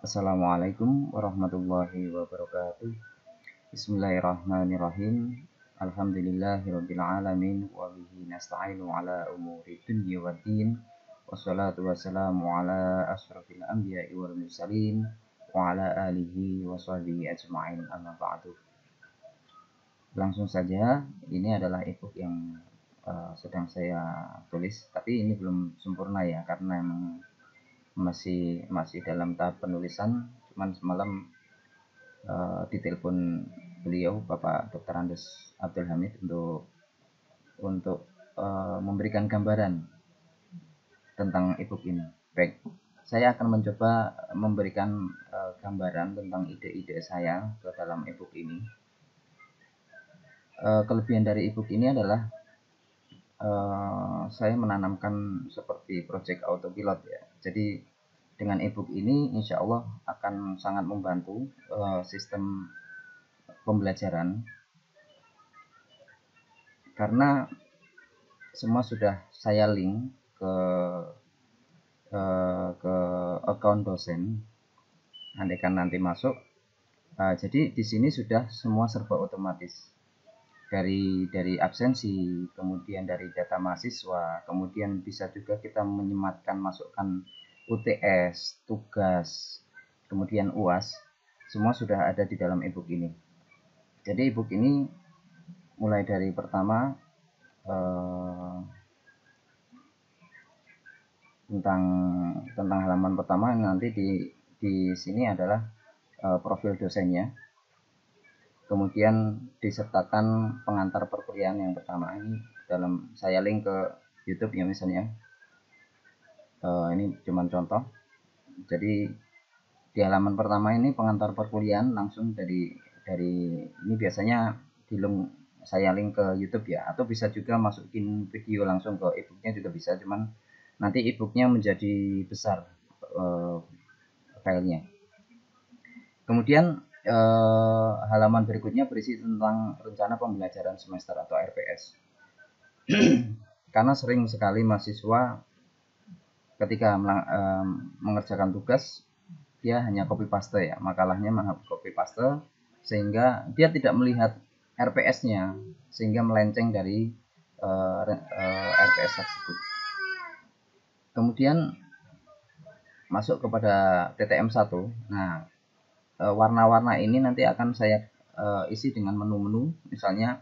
Assalamualaikum warahmatullahi wabarakatuh. Bismillahirrahmanirrahim. Alhamdulillahirabbil alamin wa bihi nasta'inu ala umuri dunya waddin. Wassalatu wassalamu ala asyrafil anbiya'i wal mursalin wa ala alihi wa sahbihi ajma'in, amma ba'du. Langsung saja, ini adalah ebook yang sedang saya tulis, tapi ini belum sempurna ya, karena emang masih dalam tahap penulisan. Cuman semalam ditelepon beliau Bapak Dr. Andes Abdul Hamid untuk memberikan gambaran tentang ebook ini. Baik, saya akan mencoba memberikan gambaran tentang ide-ide saya ke dalam ebook ini. Kelebihan dari ebook ini adalah saya menanamkan seperti project autopilot ya. Jadi dengan ebook ini insya Allah akan sangat membantu sistem pembelajaran, karena semua sudah saya link ke account dosen. Andaikan nanti masuk, jadi di sini sudah semua serba otomatis, dari absensi, kemudian dari data mahasiswa, kemudian bisa juga kita menyematkan masukkan UTS, tugas, kemudian UAS, semua sudah ada di dalam ebook ini. Jadi ebook ini mulai dari pertama tentang halaman pertama, nanti di sini adalah profil dosennya. Kemudian disertakan pengantar perkuliahan yang pertama. Ini dalam saya link ke YouTube ya misalnya. Ini cuma contoh. Jadi di halaman pertama ini pengantar perkuliahan langsung dari ini biasanya di link, saya link ke YouTube ya, atau bisa juga masukin video langsung ke ebooknya juga bisa, cuman nanti ebooknya menjadi besar filenya. Kemudian halaman berikutnya berisi tentang rencana pembelajaran semester atau RPS. Karena sering sekali mahasiswa ketika mengerjakan tugas dia hanya copy paste ya, makalahnya copy paste, sehingga dia tidak melihat RPS-nya, sehingga melenceng dari RPS tersebut. Kemudian masuk kepada TTM 1. Nah, warna-warna ini nanti akan saya isi dengan menu-menu. Misalnya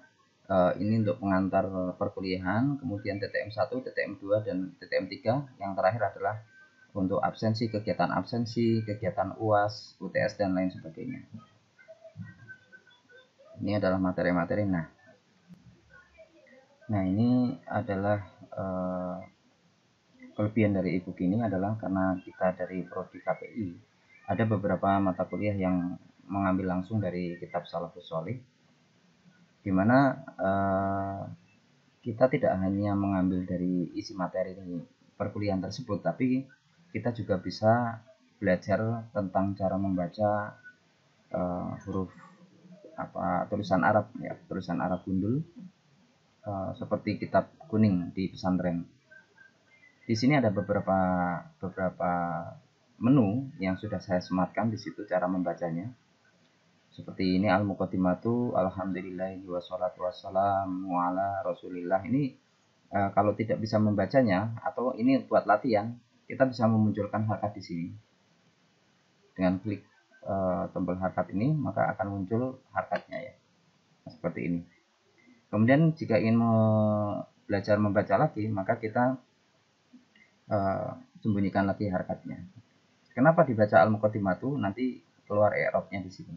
ini untuk pengantar perkuliahan, kemudian TTM 1, TTM 2, dan TTM 3. Yang terakhir adalah untuk absensi, kegiatan UAS, UTS, dan lain sebagainya. Ini adalah materi-materi. Nah ini adalah kelebihan dari ebook ini adalah karena kita dari Prodi KPI ada beberapa mata kuliah yang mengambil langsung dari kitab Salafus Sholih, di mana kita tidak hanya mengambil dari isi materi perkuliahan tersebut, tapi kita juga bisa belajar tentang cara membaca huruf tulisan Arab ya, tulisan Arab gundul, seperti kitab kuning di pesantren. Di sini ada beberapa menu yang sudah saya sematkan di situ cara membacanya. Seperti ini, al-muqaddimatu alhamdulillahi wassalatu wassalamu ala rasulillah. Ini kalau tidak bisa membacanya, atau ini buat latihan, kita bisa memunculkan harkat di sini. Dengan klik tombol harkat ini, maka akan muncul harkatnya ya, seperti ini. Kemudian jika ingin belajar membaca lagi, maka kita sembunyikan lagi harkatnya. Kenapa dibaca al-muqaddimatu? Nanti keluar i'rabnya di sini.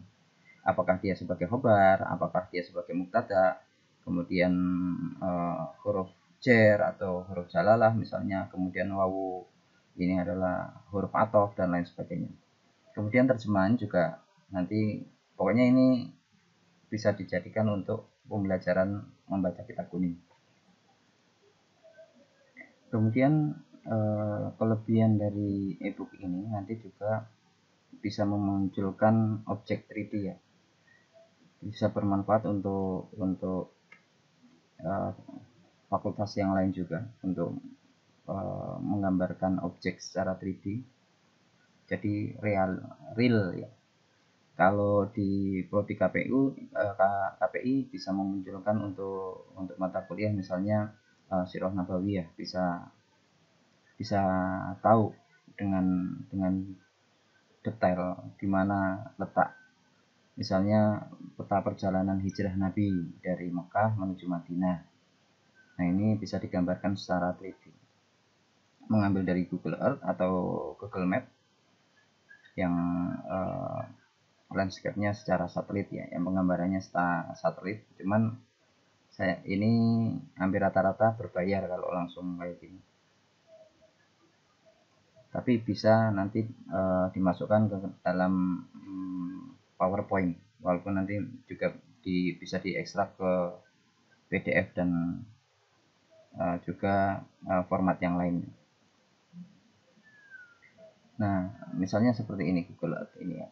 Apakah dia sebagai khobar, apakah dia sebagai mubtada, kemudian huruf jar atau huruf jalalah misalnya, kemudian wawu ini adalah huruf athof, dan lain sebagainya. Kemudian terjemahan juga nanti, pokoknya ini bisa dijadikan untuk pembelajaran membaca kitab kuning. Kemudian kelebihan dari ebook ini nanti juga bisa memunculkan objek 3D ya, bisa bermanfaat untuk fakultas yang lain juga, untuk menggambarkan objek secara 3D. jadi real ya. Kalau di prodi KPI bisa memunculkan untuk mata kuliah misalnya Sirah Nabawiyah, bisa tahu dengan detail di mana letak misalnya peta perjalanan hijrah Nabi dari Mekah menuju Madinah. Nah, ini bisa digambarkan secara 3D. Mengambil dari Google Earth atau Google Map yang landscape-nya secara satelit ya, yang penggambarannya secara satelit. Cuman saya ini hampir rata-rata berbayar kalau langsung kayak gini. Tapi bisa nanti dimasukkan ke dalam PowerPoint, walaupun nanti juga bisa diekstrak ke PDF dan juga format yang lain. Nah, misalnya seperti ini Google Earth ini ya.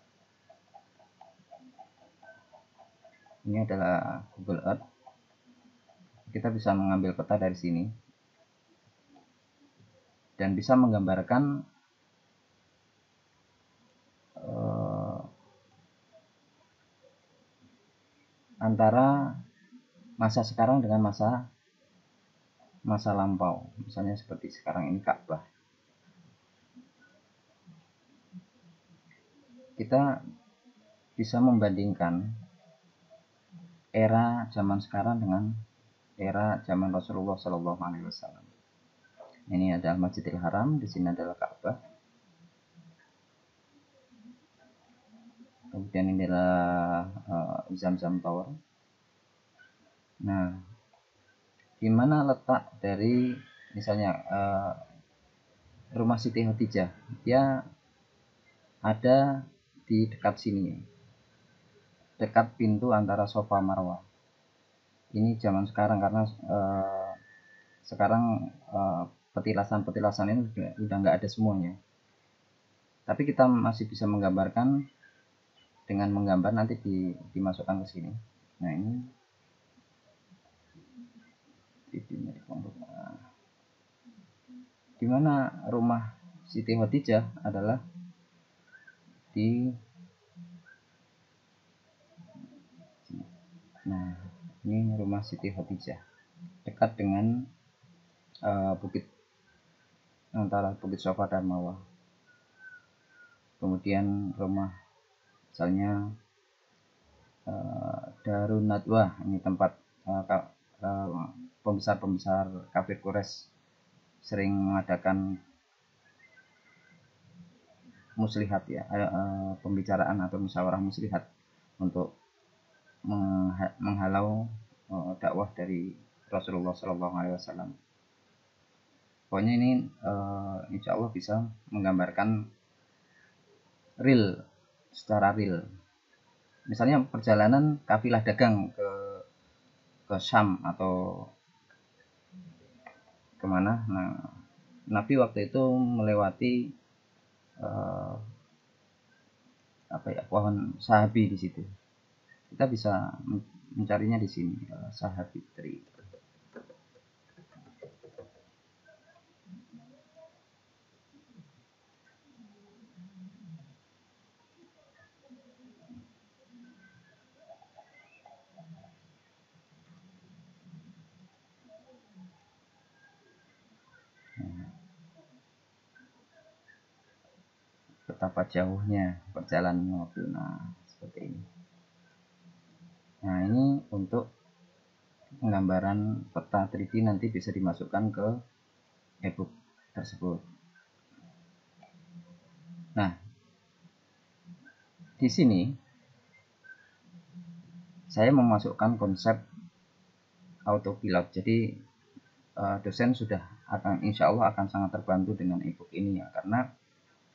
Ini adalah Google Earth. Kita bisa mengambil peta dari sini dan bisa menggambarkan antara masa sekarang dengan masa lampau. Misalnya seperti sekarang ini Ka'bah. Kita bisa membandingkan era zaman sekarang dengan era zaman Rasulullah Shallallahu Alaihi Wasallam. Ini adalah Masjidil Haram, di sini adalah Ka'bah. Kemudian ini adalah Zamzam Tower. Nah, di mana letak dari misalnya rumah Siti Khadijah? Dia ada di dekat sini, dekat pintu antara Safa Marwah. Ini zaman sekarang karena sekarang petilasan ini udah nggak ada semuanya. Tapi kita masih bisa menggambarkan dengan menggambar nanti dimasukkan ke sini. Nah, ini di mana rumah Siti Khadijah adalah nah, ini rumah Siti Khadijah dekat dengan bukit antara Bukit Safa dan Marwah. Kemudian rumah misalnya Darun Nadwah, ini tempat pembesar kafir Quraisy sering mengadakan muslihat ya, pembicaraan atau musyawarah muslihat untuk menghalau dakwah dari Rasulullah Shallallahu Alaihi Wasallam. Pokoknya ini insya Allah bisa menggambarkan secara real. Misalnya perjalanan kafilah dagang ke Syam atau kemana. Nah, Nabi waktu itu melewati pohon sahabi di situ. Kita bisa mencarinya di sini, sahabi tree. Betapa jauhnya perjalanan waktu. Nah, seperti ini. Nah, ini untuk penggambaran peta 3D nanti bisa dimasukkan ke ebook tersebut. Nah, di sini saya memasukkan konsep autopilot. Jadi dosen sudah insya Allah akan sangat terbantu dengan ebook ini ya, karena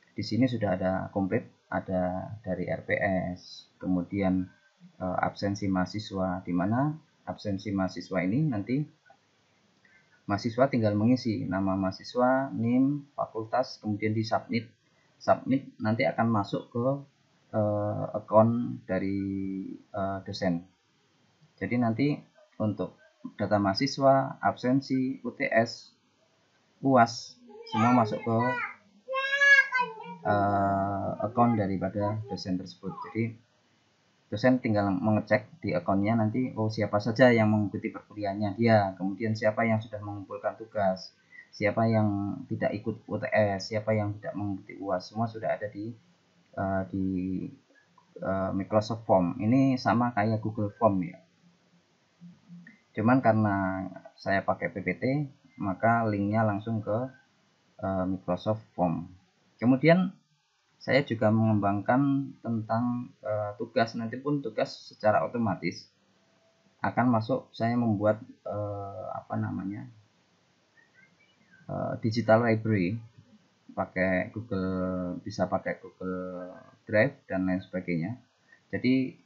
di sini sudah ada komplit, ada dari RPS, kemudian absensi mahasiswa, di mana absensi mahasiswa ini nanti mahasiswa tinggal mengisi nama mahasiswa, NIM, fakultas, kemudian di submit nanti akan masuk ke account dari dosen. Jadi nanti untuk data mahasiswa, absensi, UTS, UAS semua masuk ke akun daripada dosen tersebut. Jadi dosen tinggal mengecek di akunnya nanti, oh siapa saja yang mengikuti perkuliahannya dia, kemudian siapa yang sudah mengumpulkan tugas, siapa yang tidak ikut UTS, siapa yang tidak mengikuti UAS, semua sudah ada di Microsoft Form. Ini sama kayak Google Form ya. Cuman karena saya pakai PPT, maka linknya langsung ke Microsoft Form. Kemudian saya juga mengembangkan tentang tugas, nanti pun tugas secara otomatis akan masuk. Saya membuat digital library, pakai Google, bisa pakai Google Drive dan lain sebagainya. Jadi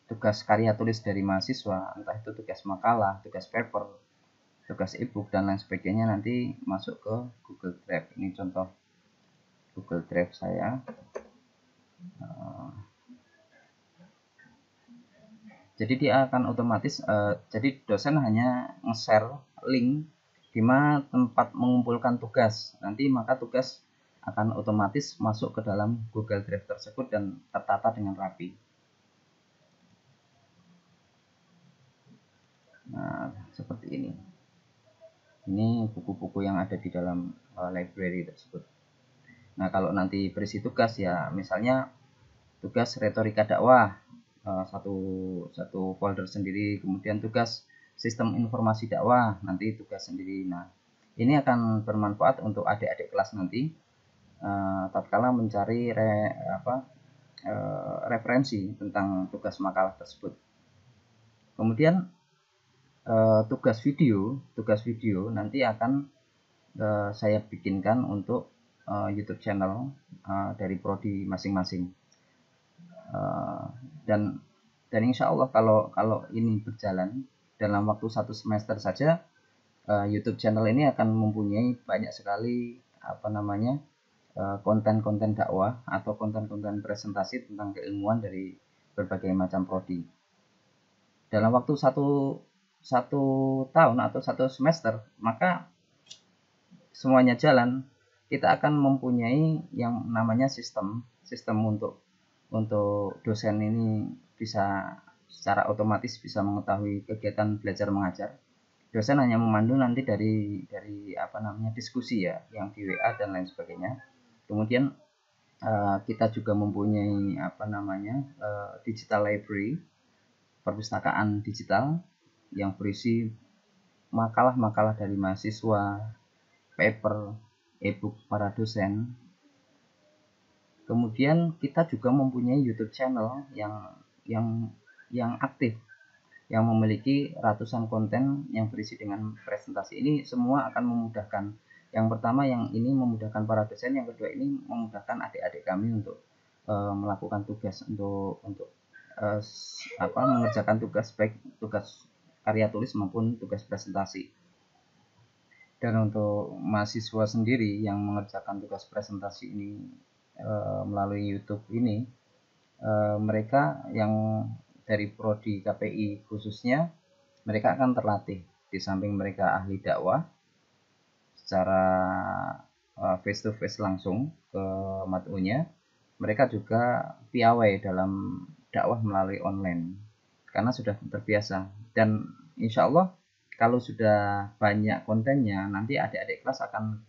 tugas karya tulis dari mahasiswa, entah itu tugas makalah, tugas paper, tugas ebook dan lain sebagainya, nanti masuk ke Google Drive. Ini contoh Google Drive saya. Jadi dia akan otomatis, jadi dosen hanya nge-share link di mana tempat mengumpulkan tugas. Nanti maka tugas akan otomatis masuk ke dalam Google Drive tersebut dan tertata dengan rapi. Nah, seperti ini. Ini buku-buku yang ada di dalam library tersebut. Nah, kalau nanti berisi tugas ya, misalnya tugas retorika dakwah, satu folder sendiri, kemudian tugas sistem informasi dakwah, nanti tugas sendiri. Nah, ini akan bermanfaat untuk adik-adik kelas nanti tatkala mencari referensi tentang tugas makalah tersebut. Kemudian tugas video nanti akan saya bikinkan untuk YouTube channel dari prodi masing-masing. Dan insya Allah kalau ini berjalan dalam waktu 1 semester saja, YouTube channel ini akan mempunyai banyak sekali konten-konten dakwah atau konten-konten presentasi tentang keilmuan dari berbagai macam prodi. Dalam waktu satu tahun atau 1 semester, maka semuanya jalan. Kita akan mempunyai yang namanya sistem untuk dosen ini bisa secara otomatis bisa mengetahui kegiatan belajar mengajar. Dosen hanya memandu nanti dari diskusi ya, yang di WA dan lain sebagainya. Kemudian kita juga mempunyai digital library, perpustakaan digital yang berisi makalah-makalah dari mahasiswa, paper, ebook para dosen. Kemudian kita juga mempunyai YouTube channel yang aktif, yang memiliki ratusan konten yang berisi dengan presentasi. Ini semua akan memudahkan. Yang pertama, yang ini memudahkan para dosen, yang kedua ini memudahkan adik-adik kami untuk melakukan tugas, untuk mengerjakan tugas, baik tugas karya tulis maupun tugas presentasi. Dan untuk mahasiswa sendiri yang mengerjakan tugas presentasi ini melalui YouTube ini, mereka yang dari prodi KPI khususnya, mereka akan terlatih. Di samping mereka ahli dakwah secara face to face langsung ke mat'unya, mereka juga piawai dalam dakwah melalui online karena sudah terbiasa. Dan insya Allah kalau sudah banyak kontennya, nanti adik-adik kelas akan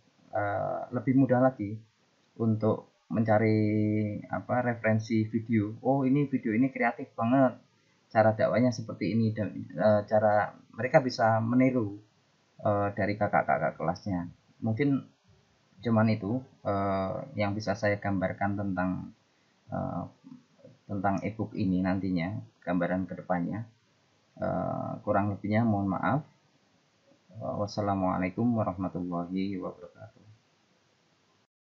lebih mudah lagi untuk mencari referensi video. Oh, ini video ini kreatif banget, cara dakwahnya seperti ini, dan cara mereka bisa meniru dari kakak-kakak kelasnya. Mungkin cuman itu yang bisa saya gambarkan tentang ebook ini nantinya, gambaran kedepannya. Kurang lebihnya mohon maaf. Wassalamualaikum warahmatullahi wabarakatuh.